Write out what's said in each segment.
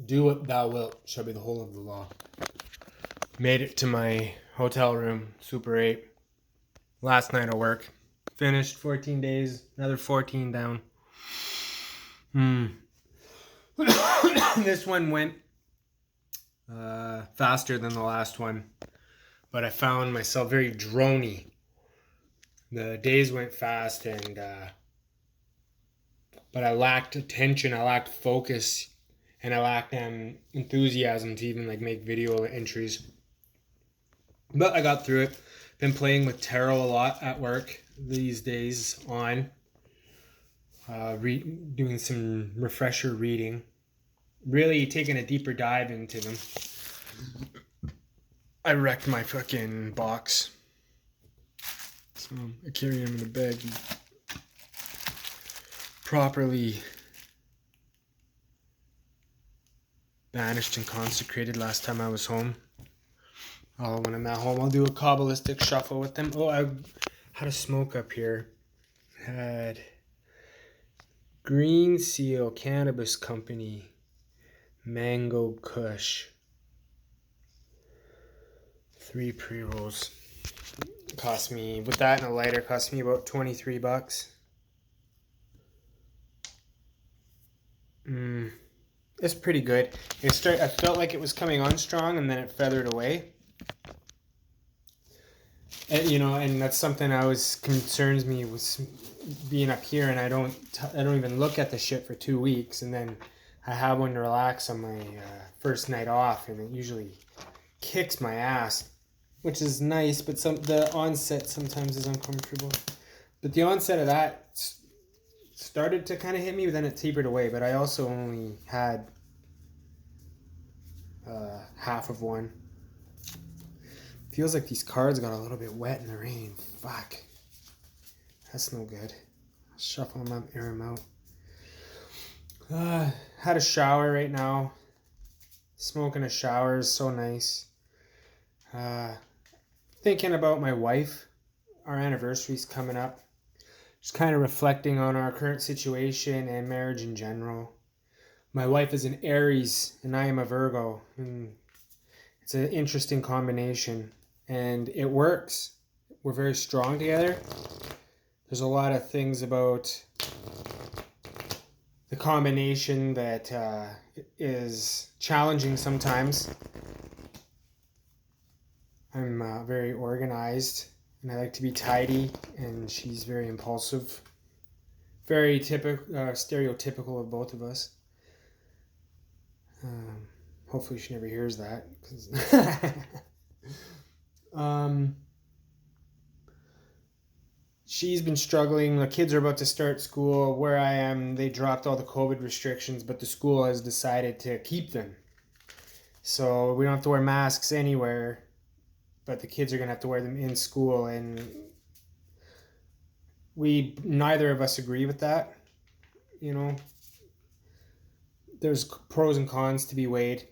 Do what thou wilt shall be the whole of the law. Made it to my hotel room, Super 8. Last night of work. Finished 14 days, another 14 down. This one went faster than the last one, but I found myself very drony. The days went fast, but I lacked attention, I lacked focus, and I lacked enthusiasm to even make video entries. But I got through it. Been playing with tarot a lot at work these days on. Doing some refresher reading. Really taking a deeper dive into them. I wrecked my fucking box. So I carry them in a bag. Properly banished and consecrated last time I was home. When I'm at home, I'll do a Kabbalistic shuffle with them. Oh, I had a smoke up here. Had Green Seal Cannabis Company Mango Kush. 3 pre-rolls. Cost me, with that and a lighter, cost me about $23. It's pretty good. I felt like it was coming on strong, and then it feathered away. And that's something concerns me with being up here, and I don't even look at the shit for 2 weeks, and then I have one to relax on my first night off, and it usually kicks my ass, which is nice, but the onset sometimes is uncomfortable. But the onset of that started to kind of hit me, but then it tapered away. But I also only had half of one. Feels like these cards got a little bit wet in the rain. Fuck. That's no good. Shuffle them up, air them out. Had a shower right now. Smoking a shower is so nice. Thinking about my wife. Our anniversary's coming up. Just kind of reflecting on our current situation and marriage in general. My wife is an Aries and I am a Virgo. It's an interesting combination. And it works. We're very strong together. There's a lot of things about the combination that is challenging sometimes. I'm very organized, and I like to be tidy, and she's very impulsive. Very stereotypical of both of us. Hopefully she never hears that. She's been struggling. The kids are about to start school. Where I am, they dropped all the COVID restrictions, but the school has decided to keep them. So we don't have to wear masks anywhere, but the kids are going to have to wear them in school. And neither of us agree with that. There's pros and cons to be weighed,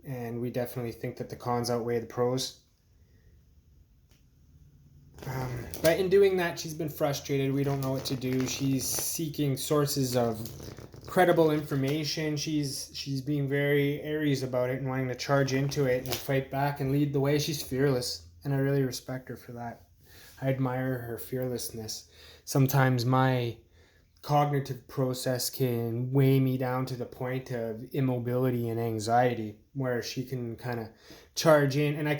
and we definitely think that the cons outweigh the pros. But in doing that, she's been frustrated. We don't know what to do. She's seeking sources of credible information. She's being very Aries about it and wanting to charge into it and fight back and lead the way. She's fearless, and I really respect her for that. I admire her fearlessness. Sometimes my cognitive process can weigh me down to the point of immobility and anxiety, where she can kind of charge in, and I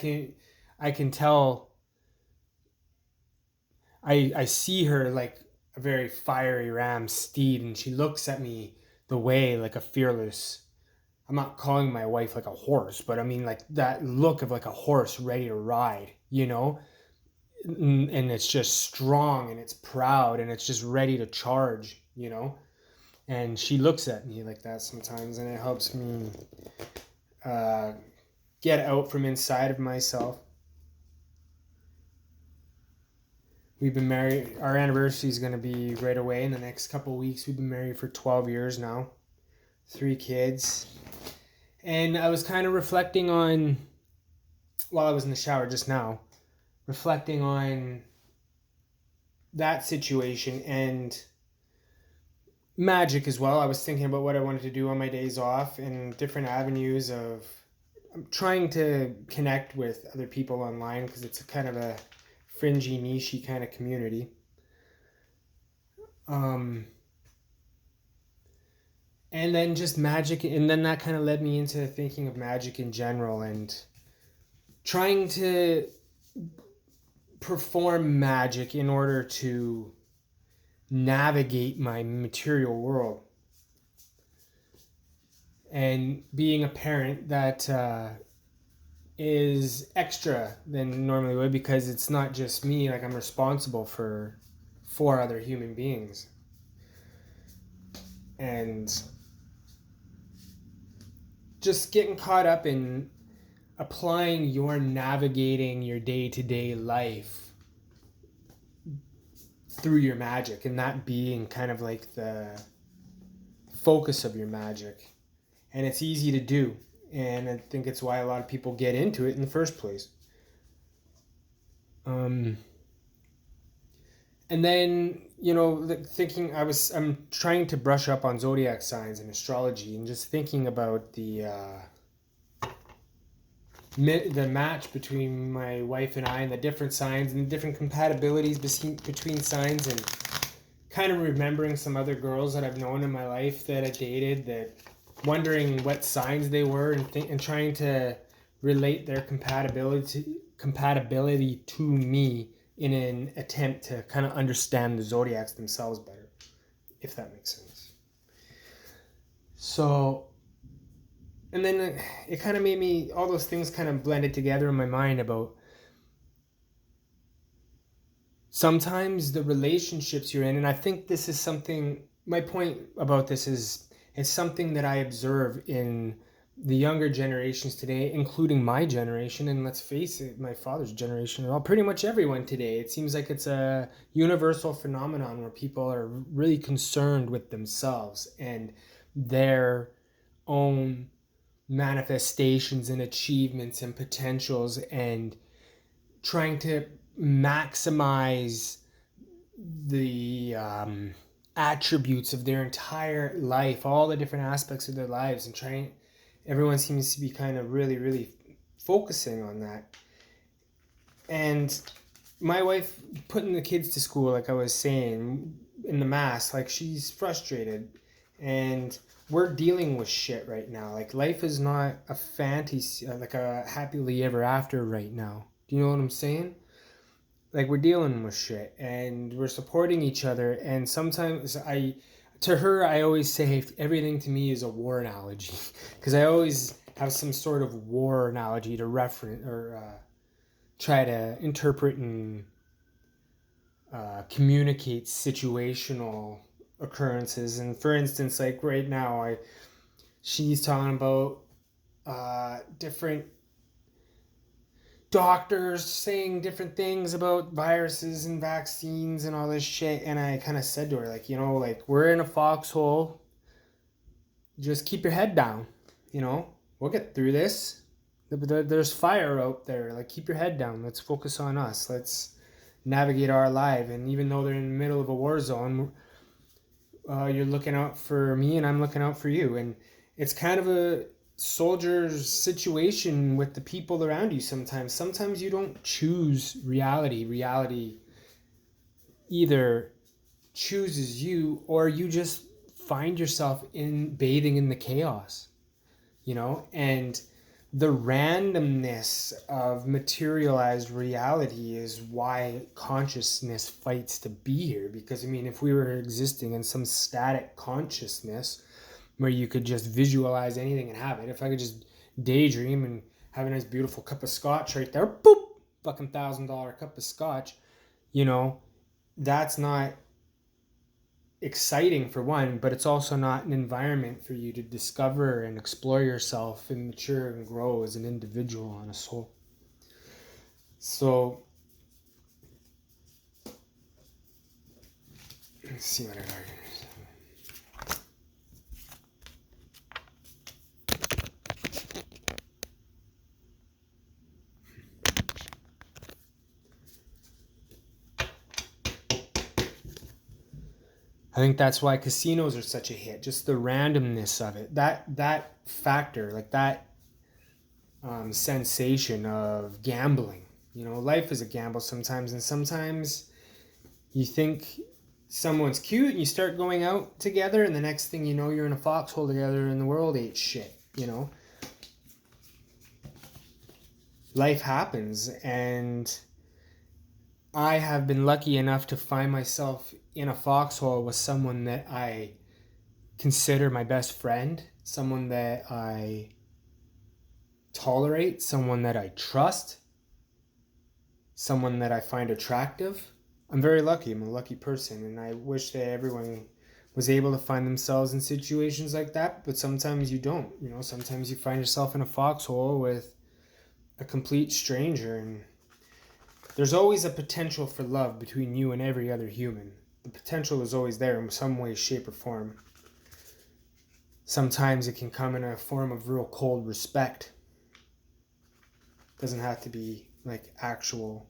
can tell. I see her like a very fiery ram steed, and she looks at me the way like a fearless. I'm not calling my wife like a horse, but I mean like that look of like a horse ready to ride, and it's just strong and it's proud and it's just ready to charge, and she looks at me like that sometimes, and it helps me get out from inside of myself. We've been married. Our anniversary is going to be right away in the next couple of weeks. We've been married for 12 years now. 3 kids. And I was kind of reflecting on, while I was in the shower just now, reflecting on that situation and magic as well. I was thinking about what I wanted to do on my days off and different avenues of I'm trying to connect with other people online because it's a kind of a fringy, nichey kind of community. Um, and then just magic, and then that kind of led me into thinking of magic in general and trying to perform magic in order to navigate my material world. And being a parent that is extra than normally would because it's not just me, like I'm responsible for four other human beings. And just getting caught up in applying your navigating your day-to-day life through your magic and that being kind of like the focus of your magic. And it's easy to do. And I think it's why a lot of people get into it in the first place. And then, thinking I'm trying to brush up on zodiac signs and astrology and just thinking about the match between my wife and I and the different signs and the different compatibilities between signs and kind of remembering some other girls that I've known in my life that I dated, that wondering what signs they were and trying to relate their compatibility to me in an attempt to kind of understand the zodiacs themselves better, if that makes sense. So, and then it kind of made me, all those things kind of blended together in my mind about sometimes the relationships you're in, and I think this is something, my point about this is, it's something that I observe in the younger generations today, including my generation, and let's face it, my father's generation, well, pretty much everyone today. It seems like it's a universal phenomenon where people are really concerned with themselves and their own manifestations and achievements and potentials and trying to maximize the attributes of their entire life, all the different aspects of their lives, and everyone seems to be kind of really, really focusing on that. And my wife putting the kids to school, like I was saying, in the mass, like she's frustrated and we're dealing with shit right now. Like life is not a fantasy, like a happily ever after right now. Do you know what I'm saying? Like we're dealing with shit and we're supporting each other, and sometimes to her I always say everything to me is a war analogy because I always have some sort of war analogy to reference or try to interpret and communicate situational occurrences. And for instance, like right now she's talking about different doctors saying different things about viruses and vaccines and all this shit, and I kind of said to her, like, like we're in a foxhole, just keep your head down, we'll get through this. There's fire out there, like keep your head down, let's focus on us, let's navigate our life. And even though they're in the middle of a war zone, you're looking out for me and I'm looking out for you. And it's kind of a soldier's situation with the people around you. Sometimes you don't choose reality either chooses you, or you just find yourself bathing in the chaos, and the randomness of materialized reality is why consciousness fights to be here. Because if we were existing in some static consciousness where you could just visualize anything and have it. If I could just daydream and have a nice beautiful cup of scotch right there, boop, fucking $1,000 cup of scotch, that's not exciting for one, but it's also not an environment for you to discover and explore yourself and mature and grow as an individual on a soul. So, let's see what I got here. I think that's why casinos are such a hit. Just the randomness of it. That factor, like that sensation of gambling. You know, life is a gamble sometimes, and sometimes you think someone's cute and you start going out together, and the next thing you know, you're in a foxhole together and the world ain't shit, you know? Life happens, and I have been lucky enough to find myself in a foxhole with someone that I consider my best friend, someone that I tolerate, someone that I trust, someone that I find attractive. I'm very lucky. I'm a lucky person, and I wish that everyone was able to find themselves in situations like that, but sometimes you don't. You know, sometimes you find yourself in a foxhole with a complete stranger, and there's always a potential for love between you and every other human. The potential is always there in some way, shape, or form. Sometimes it can come in a form of real cold respect. It doesn't have to be like actual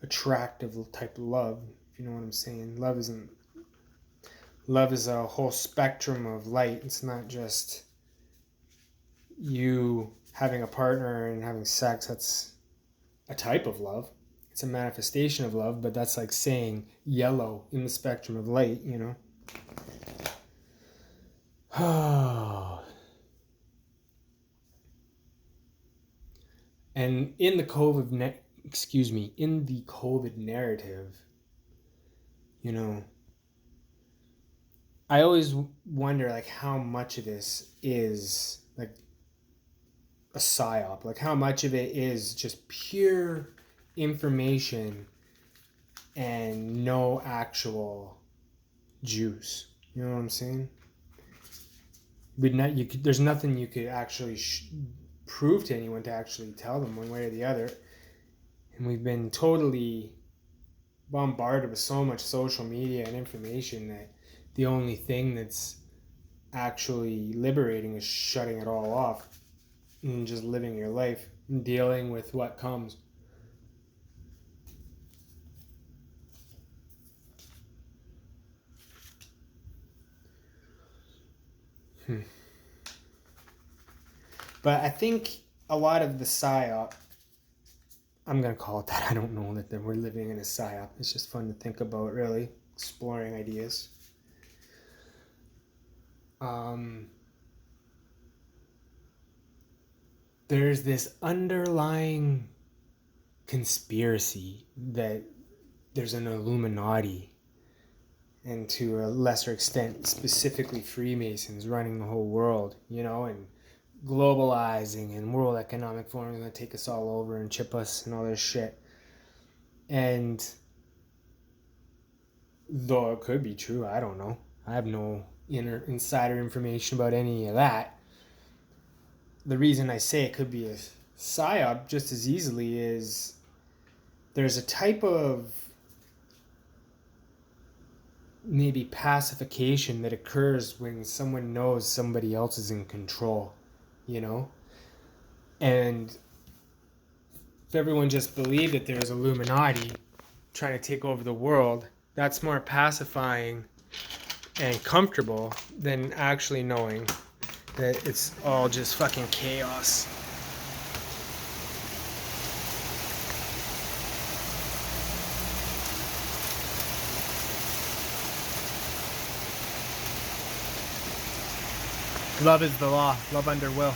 attractive type of love, if you know what I'm saying. Love is a whole spectrum of light. It's not just you having a partner and having sex. That's a type of love. It's a manifestation of love, but that's like saying yellow in the spectrum of light, you know. And in the COVID narrative, you know, I always wonder like how much of this is like a psyop, like how much of it is just pure information and no actual juice. You know what I'm saying? There's nothing you could actually prove to anyone to actually tell them one way or the other. And we've been totally bombarded with so much social media and information that the only thing that's actually liberating is shutting it all off and just living your life and dealing with what comes. But I think a lot of the psyop, I'm going to call it that. I don't know that we're living in a psyop. It's just fun to think about, really, exploring ideas. There's this underlying conspiracy that there's an Illuminati, and to a lesser extent, specifically Freemasons running the whole world, you know, and globalizing, and World Economic Forum is going to take us all over and chip us and all this shit. And though it could be true, I don't know. I have no insider information about any of that. The reason I say it could be a psyop just as easily is there's a type of maybe pacification that occurs when someone knows somebody else is in control, you know? And if everyone just believed that there's Illuminati trying to take over the world, that's more pacifying and comfortable than actually knowing that it's all just fucking chaos. Love is the law. Love under will.